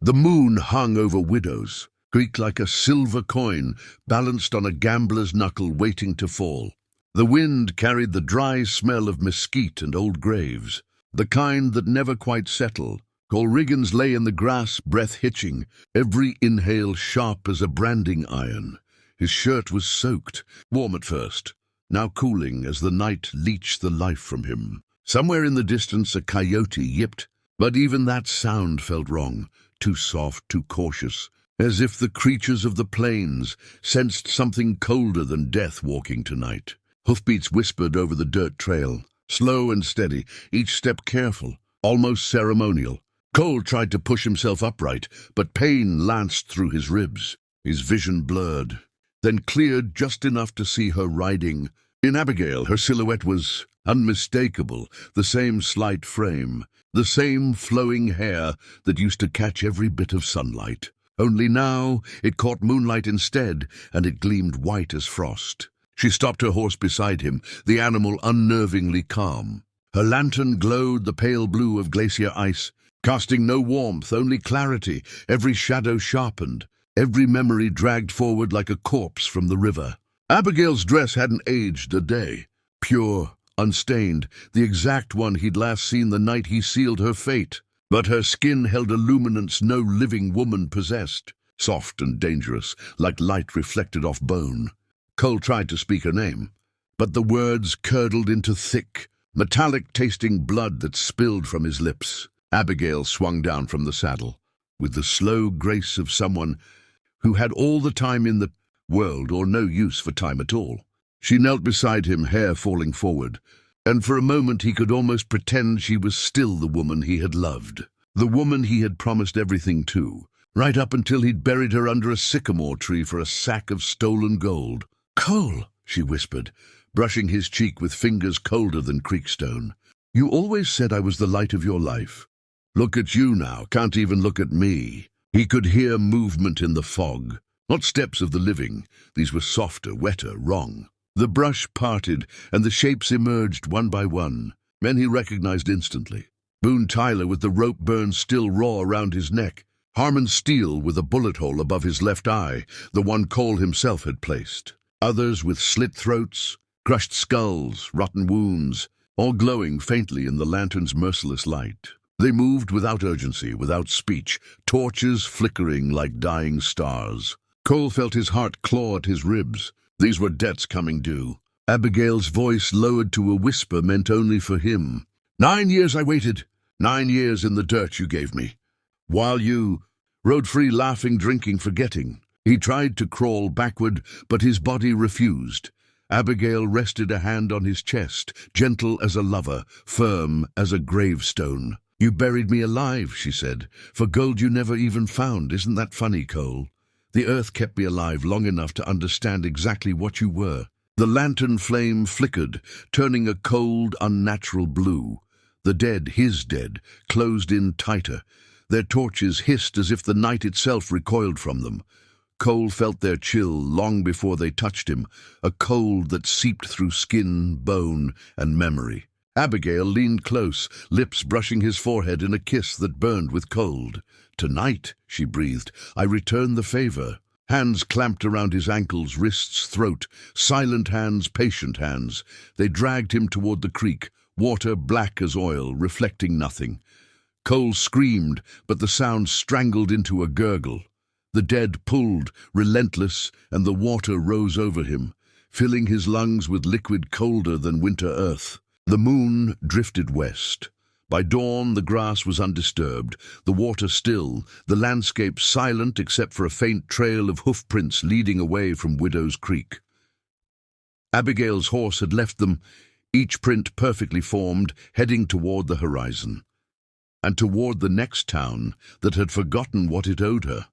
The moon hung over Widows, Creek like a silver coin balanced on a gambler's knuckle waiting to fall. The wind carried the dry smell of mesquite and old graves, the kind that never quite settle. Cole Riggins lay in the grass, breath hitching, every inhale sharp as a branding iron. His shirt was soaked, warm at first, now cooling as the night leached the life from him. Somewhere in the distance a coyote yipped, but even that sound felt wrong, too soft, too cautious, as if the creatures of the plains sensed something colder than death walking tonight. Hoofbeats whispered over the dirt trail, slow and steady, each step careful, almost ceremonial. Cole tried to push himself upright, but pain lanced through his ribs. His vision blurred, then cleared just enough to see her riding. In Abigail, her silhouette was unmistakable, the same slight frame, the same flowing hair that used to catch every bit of sunlight. Only now it caught moonlight instead, and it gleamed white as frost. She stopped her horse beside him, the animal unnervingly calm. Her lantern glowed the pale blue of glacier ice, casting no warmth, only clarity, every shadow sharpened, every memory dragged forward like a corpse from the river. Abigail's dress hadn't aged a day, pure, unstained, the exact one he'd last seen the night he sealed her fate. But her skin held a luminance no living woman possessed, soft and dangerous, like light reflected off bone. Cole tried to speak her name, but the words curdled into thick, metallic-tasting blood that spilled from his lips. Abigail swung down from the saddle, with the slow grace of someone who had all the time in the world or no use for time at all. She knelt beside him, hair falling forward, and for a moment he could almost pretend she was still the woman he had loved, the woman he had promised everything to, right up until he'd buried her under a sycamore tree for a sack of stolen gold. "Cole," she whispered, brushing his cheek with fingers colder than creekstone. "You always said I was the light of your life. Look at you now, can't even look at me." He could hear movement in the fog, not steps of the living. These were softer, wetter, wrong. The brush parted, and the shapes emerged one by one. Men he recognized instantly. Boone Tyler with the rope burn still raw around his neck. Harmon Steele with a bullet hole above his left eye, the one Cole himself had placed. Others with slit throats, crushed skulls, rotten wounds, all glowing faintly in the lantern's merciless light. They moved without urgency, without speech, torches flickering like dying stars. Cole felt his heart claw at his ribs. These were debts coming due. Abigail's voice, lowered to a whisper, meant only for him. 9 years I waited, 9 years in the dirt you gave me. While you rode free, laughing, drinking, forgetting. He tried to crawl backward, but his body refused. Abigail rested a hand on his chest, gentle as a lover, firm as a gravestone. "You buried me alive," she said, "for gold you never even found. Isn't that funny, Cole? The earth kept me alive long enough to understand exactly what you were." The lantern flame flickered, turning a cold, unnatural blue. The dead, his dead, closed in tighter. Their torches hissed as if the night itself recoiled from them. Cole felt their chill long before they touched him, a cold that seeped through skin, bone, and memory. Abigail leaned close, lips brushing his forehead in a kiss that burned with cold. "Tonight," she breathed, "I return the favor." Hands clamped around his ankles, wrists, throat, silent hands, patient hands. They dragged him toward the creek, water black as oil, reflecting nothing. Cole screamed, but the sound strangled into a gurgle. The dead pulled, relentless, and the water rose over him, filling his lungs with liquid colder than winter earth. The moon drifted west. By dawn, the grass was undisturbed, the water still, the landscape silent except for a faint trail of hoofprints leading away from Widow's Creek. Abigail's horse had left them, each print perfectly formed, heading toward the horizon, and toward the next town that had forgotten what it owed her.